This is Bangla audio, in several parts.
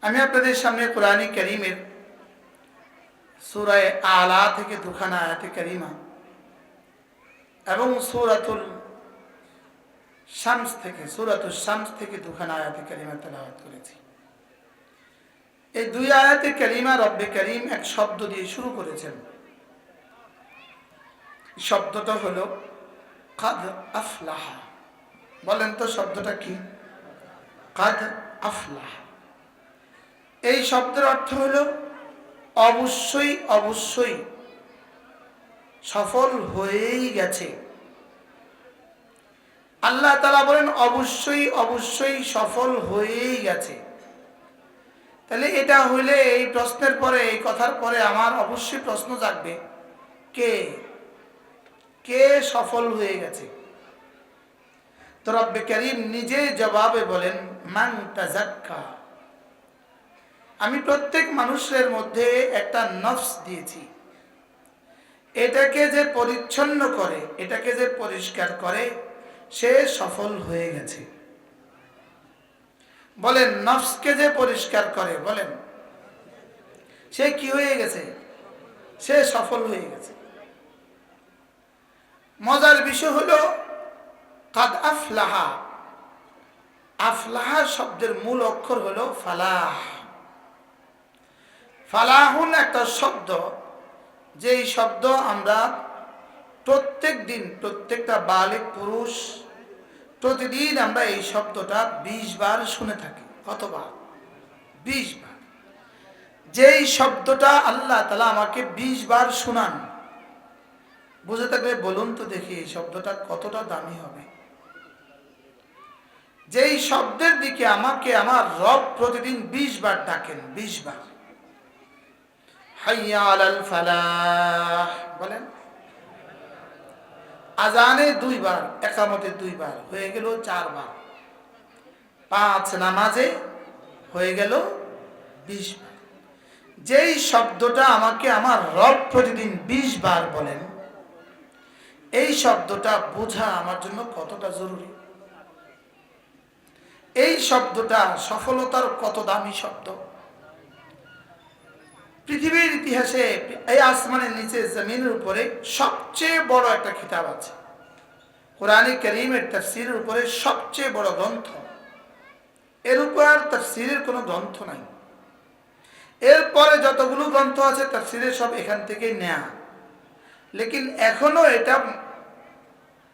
আমি আপনাদের সামনে কোরআন কারীমের সূরা আলা থেকে দুখানা আয়াতে কারিমা এবং সূরাতুল শামস থেকে দুখানা আয়াতে কারিমা তেলাওয়াত করেছি। এই দুই আয়াতে কারিমা রব্বে করিম এক শব্দ দিয়ে শুরু করেছেন। শব্দটা হলো কাদ আফলাহা। বলেন তো শব্দটা কি? কাদ আফলাহা। এই শব্দের অর্থ হলো অবশ্যই অবশ্যই সফল হয়েই গেছে। আল্লাহ তাআলা বলেন অবশ্যই অবশ্যই সফল হয়েই গেছে। তাহলে এটা হইলে এই প্রশ্নের পরে, এই কথার পরে আমার অবশ্যই প্রশ্ন জাগবে, কে কে সফল হয়ে গেছে? তো রব্বে করিম নিজে জবাবে বলেন মান তাযাক্কা। আমি প্রত্যেক মানুষের মধ্যে একটা নফস দিয়েছি, এটাকে যে পরিচ্ছন্ন করে, এটাকে যে পরিষ্কার করে, সে সফল হয়ে গেছে। বলেন নফসকে যে পরিষ্কার করে, বলেন সে কি হয়ে গেছে? সে সফল হয়ে গেছে। মজার বিষয় হলো কাদ আফলাহা। আফলাহা শব্দের মূল অক্ষর হলো ফালাহ। ফালাহুন একটা শব্দ, যেই শব্দ আমরা প্রত্যেক দিন, প্রত্যেকটা বালিগ পুরুষ প্রতিদিন আমরা এই শব্দটা 20 বার শুনে থাকি। কতবার? 20 বার। যেই শব্দটা আল্লাহ তাআলা আমাকে 20 বার শোনান, বুঝে থাকলে বলুন তো দেখি এই শব্দটা কতটা দামি হবে। যেই শব্দের দিকে আমাকে আমার রব প্রতিদিন 20 বার ডাকেন, 20 বার। হাইয়া আলাল ফালাহ বলেন। আজানে 2 বার, একামতে 2 বার, হয়ে গেল 4 বার। 5 নামাজে হয়ে গেল 20 বার। যেই শব্দটা আমাকে আমার রব প্রতিদিন 20 বার বলেন, এই শব্দটা বোঝা আমার জন্য কতটা জরুরি। এই শব্দটা সফলতার কত দামি শব্দ। পৃথিবীর ইতিহাসে এই আসমানের নিচে জমিনের উপরে সবচেয়ে বড় একটা কিতাব আছে, কোরআন কারীমের তাফসীরের উপরে সবচেয়ে বড় গ্রন্থ। এর উপর তাফসীরের কোনো গ্রন্থ নাই। এরপরে যতগুলো গ্রন্থ আছে তাফসীরের সব এখান থেকে নেয়া, লেকিন এখনো এটা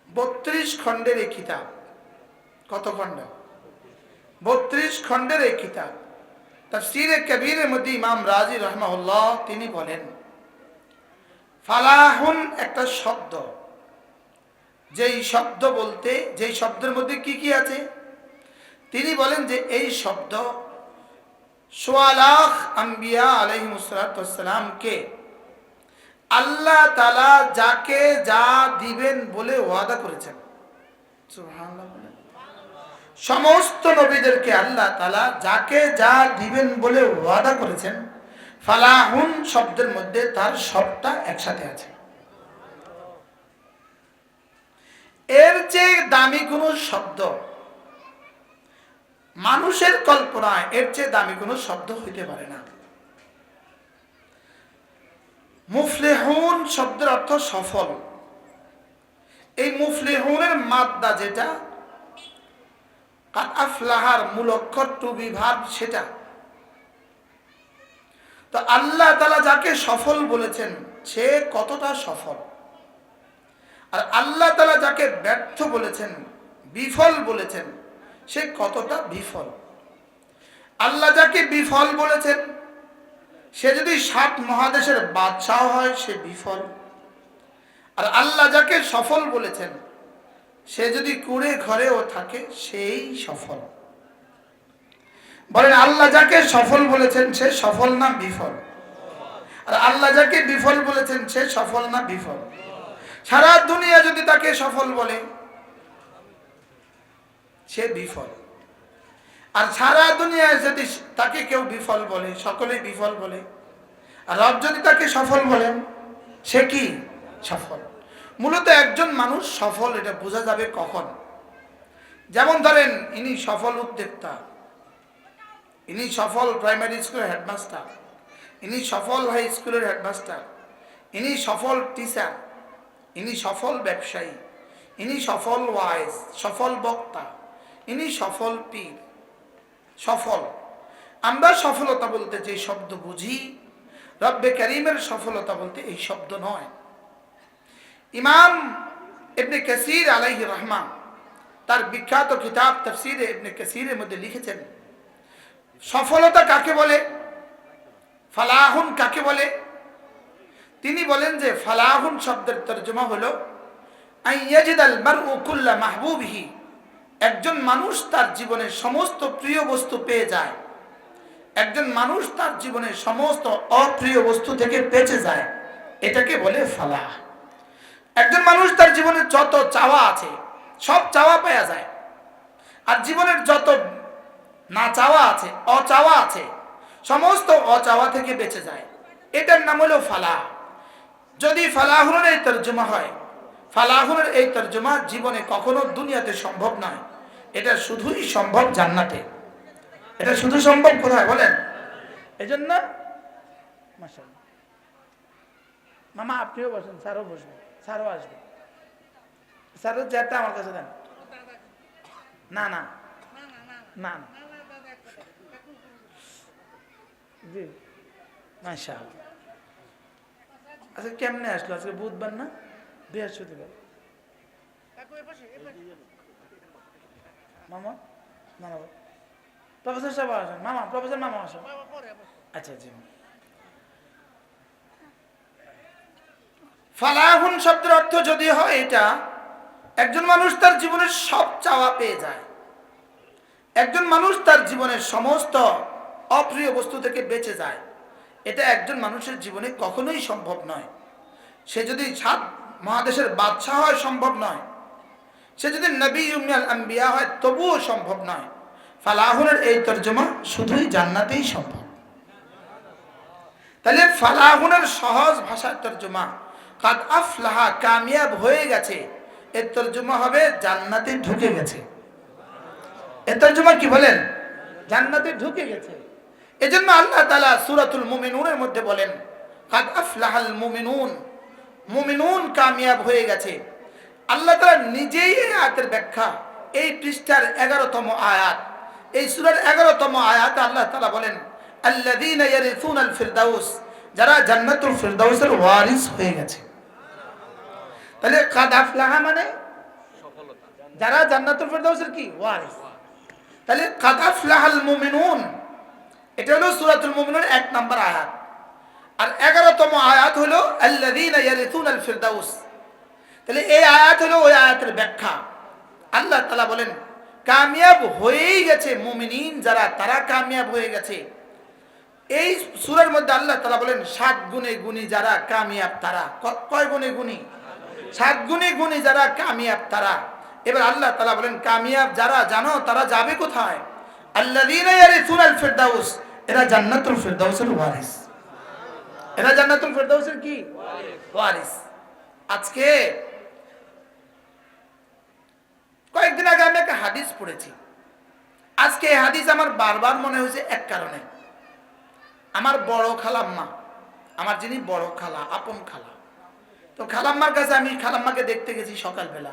32 খণ্ডের এই কিতাব। কত খণ্ড? 32 খণ্ডের এই কিতাব। তাফসীরে কবীরের মধ্যে ইমাম রাজি রাহমাহুল্লাহ তিনি বলেন ফালাহুন একটা শব্দ, যেই শব্দ বলতে, যেই শব্দের মধ্যে কি কি আছে তিনি বলেন যে এই শব্দ সোয়ালাখ আম্বিয়া আলাইহিমুসসালামকে আল্লাহ তাআলা যাকে যা দিবেন বলে ওয়াদা করেছেন। সুবহানাল্লাহ। সমস্ত নবীদেরকে আল্লাহ তাআলা যাকে যা দিবেন বলে ওয়াদা করেছেন। ফালাহুন শব্দের মধ্যে তার সবটা একসাথে আছে। এর চেয়ে দামি কোনো শব্দ মানুষের কল্পনায়, এর চেয়ে দামি কোনো শব্দ হইতে পারে না। মুফলিহুন শব্দের অর্থ সফল। এই মুফলিহুনের মাদ্দা যেটা, কাদ আফলাহার মূল অক্ষর টু বি ভার্ব সেটা। তো আল্লাহ তাআলা যাকে সফল বলেছেন সে কতটা সফল, আর আল্লাহ তাআলা যাকে ব্যর্থ বলেছেন, বিফল বলেছেন, সে কতটা বিফল। আল্লাহ যাকে বিফল বলেছেন সে যদি 7 মহাদেশের বাদশাহ হয় সে বিফল, আর আল্লাহ যাকে সফল বলেছেন সে যদি কুড়ে ঘরেও থাকে সেই সফল। বলেন আল্লাহ যাকে সফল বলেছেন সে সফল না বিফল? আর আল্লাহ যাকে বিফল বলেছেন সে সফল না বিফল? সারা দুনিয়া যদি তাকে সফল বলে সে বিফল, আর সারা দুনিয়ায় যদি তাকে কেউ বিফল বলে সকলেই বিফল বলে, আর রব যদি তাকে সফল বলেন সে কি সফল। মূলত একজন মানুষ সফল এটা বোঝা যাবে কখন? যেমন ধরেন ইনি সফল উদ্যোক্তা, ইনি সফল প্রাইমারি স্কুলের হেডমাস্টার, ইনি সফল হাই স্কুলের হেডমাস্টার, ইনি সফল টিচার, ইনি সফল ব্যবসায়ী, ইনি সফল ওয়াইজ, সফল বক্তা, ইনি সফল পীর। সফল, আমরা সফলতা বলতে যে শব্দ বুঝি, রব্বে কারীমের সফলতা বলতে এই শব্দ নয়। ইমাম ইবনে কাসির আলাইহি রহমান তার বিখ্যাত কিতাব তাফসীরে ইবনে কাসিরের মধ্যে লিখেছেন, সফলতা কাকে বলে, ফালাহুন কাকে বলে। তিনি বলেন যে ফালাহুন শব্দের তর্জমা হলো আইয়াজিদাল মারউ কুল্লা মাহবুবিহি, একজন মানুষ তার জীবনের সমস্ত প্রিয় বস্তু পেয়ে যায়, একজন মানুষ তার জীবনের সমস্ত অপ্রিয় বস্তু থেকে বেঁচে যায়, এটাকে বলে ফালাহ। একজন মানুষ তার জীবনে যত চাওয়া আছে সব চাওয়া পাওয়া যায়, আর জীবনের যত না চাওয়া আছে, অচাওয়া আছে, সমস্ত অচাওয়া থেকে বেঁচে যায়, এটার নাম হলো ফালাহ। যদি ফালাহুনের এই তর্জমা হয়, ফালাহুনের এই তর্জমা জীবনে কখনো দুনিয়াতে সম্ভব নয়, এটা শুধুই সম্ভব জান্নাতে। এটা শুধু সম্ভব কোথায় বলেন? এজন্য মাশাআল্লাহ, মামা আপনিও বসেন, স্যারও বসবেন, স্যারও আসবে, স্যারের চেয়ারটা আমার কাছে দেন। না না না না, জি মাশাআল্লাহ। আচ্ছা কেমনে আসলো? আজকে বুধবার না, বৃহস্পতিবার। মামা মামা প্রফেসর সাহেব আসেন, মামা প্রফেসর মামা আসেন। আচ্ছা জি। ফালাহুন শব্দের অর্থ যদি হয় এটা, একজন মানুষ তার জীবনের সব চাওয়া পেয়ে যায়, একজন মানুষ তার জীবনের সমস্ত অপ্রিয় বস্তু থেকে বেঁচে যায়, এটা একজন মানুষের জীবনে কখনোই সম্ভব নয়। সে যদি 7 মহাদেশের বাদশাহ হয় সম্ভব নয়, সে যদি নবী উম্মুল আম্বিয়া হয় তবুও সম্ভব নয়। ফালাহুনের এই তর্জমা শুধুই জান্নাতেই সম্ভব। তাহলে ফালাহুনের সহজ ভাষার তর্জমা কাদ আফলাহা, কামিয়াব হয়ে গেছে, এর তর্জমা হবে জান্নাতে ঢুকে গেছে। এর তর্জমা কি বলেন? জান্নাতে ঢুকে গেছে। এজন্য আল্লাহ তাআলা সূরাতুল মুমিনুনের মধ্যে বলেন কাদ আফলাহাল মুমিনুন, মুমিনুন কামিয়াব হয়ে গেছে। আল্লাহ তাআলা নিজেই এই আয়াতের ব্যাখ্যা, এই পৃষ্ঠার 11তম আয়াত, এই সূরার 11তম আয়াতে আল্লাহ তাআলা বলেন আল্লাযীনা ইয়ারিসুনাল ফিরদাউস, যারা জান্নাতুল ফিরদাউসের ওয়ারিস হয়ে গেছে। তাহলে কাদ আফলাহা মানে সফলতা, যারা জান্নাতুল ফিরদাউসের কি ওয়ারিস। তাহলে কাদ আফলাহাল মুমিনুন, এটা হলো সূরাতুল মুমিনুন 1 নম্বর আয়াত। আর 11তম আয়াত হলো আল্লাযীনা ইয়ারিসুনাল ফিরদাউস। তাহলে এই আয়াত হলো ওই আয়াতের ব্যাখ্যা। আল্লাহ তাআলা বলেন কামিয়াব হয়েই গেছে মুমিনিন যারা, তারা কামিয়াব হয়ে গেছে। এই সূরার মধ্যে আল্লাহ তাআলা বলেন 7 গুণে গুণী যারা কামিয়াব তারা। কয় গুণে গুণী? 7 গুণে গুণী যারা কামিয়াব তারা। এবার আল্লাহ তাআলা বলেন কামিয়াব যারা, জানো তারা যাবে কোথায়? আল্লাযীনা ইয়ারিসুনাল ফিরদাউস, এরা জান্নাতুল ফিরদাউসের ওয়ারিস। এরা জান্নাতুল ফিরদাউসের কি ওয়ারিস। আজকে কয়েকদিন আগে আমি একটা হাদিস পড়েছি, আজকে এই হাদিস আমার বারবার মনে হয়েছে এক কারণে। আমার বড় খালাম্মা, আমার যিনি বড় খালা, আপন খালা, তো খালাম্মার কাছে আমি খালাম্মাকে দেখতে গেছি সকালবেলা।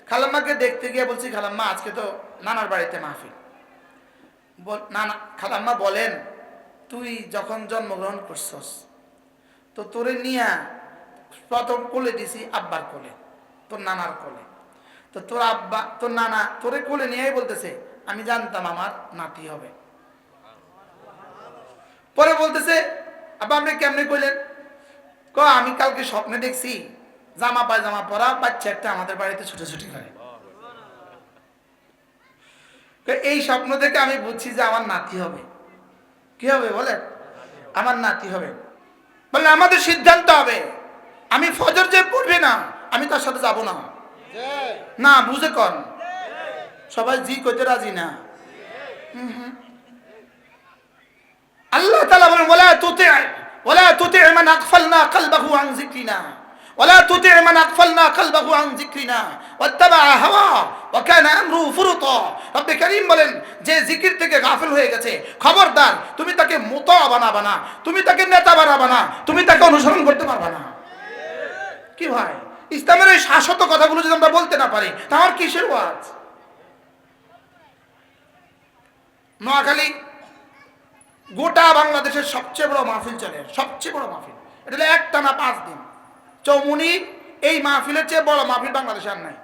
খালাম্মাকে দেখতে গিয়ে বলছি খালাম্মা আজকে তো নানার বাড়িতে মাহফিল। নানা খালাম্মা বলেন তুই যখন জন্মগ্রহণ করছস তো তোরে নিয়া প্রথম কোলে দিছি আব্বার কোলে, তোর নানার কোলে। তো তোর আব্বা, তোর নানা তোরে কোলে নিয়েই বলতেছে আমি জানতাম আমার নাতি হবে। পরে বলতেছে আব্বা আপনি কেমনে কইলেন? আমি কালকে স্বপ্নে দেখছি জামা পায়জামা পরা বাচ্চা একটা আমাদের বাড়িতে ছুটোছুটি করে। এই স্বপ্ন থেকে আমি বুঝছি যে আমার নাতি হবে। কি হবে বলেন? আমার নাতি হবে। বলে আমাদের সিদ্ধান্ত হবে আমি ফজর যে পড়বে না আমি তার সাথে যাব না। না বুঝে কন, সবাই জি কইতে রাজি না। আল্লাহ তাআলা বলেন ওয়ালা তুতি মান আগফালনা কলবাহু আন যিকরিনা ওয়ালা তুতি মান আগফালনা কলবাহু আন যিকরিনা ওয়াত্তাবা হাওয়া ওয়া কানা আমরু ফুরুতা। রব্বে কারীম বলেন, যে জিকির থেকে গাফিল হয়ে গেছে, খবরদার তুমি তাকে মুতা বানাবা না, তুমি তাকে নেতা বানাবা না, তুমি তাকে অনুসরণ করতে পারবা না। কি ভাই, ইসলামের এই শাশ্বত কথাগুলো যদি আমরা বলতে না পারি, তাহলে কিসের ওয়াজ? নোয়াখালী গোটা বাংলাদেশের সবচেয়ে বড় মাহফিল চলে, সবচেয়ে বড় মাহফিল। এটা হলো একটানা 5 দিন। চৌমুনি এই মাহফিলের চেয়ে বড় মাহফিল বাংলাদেশে আর নাই।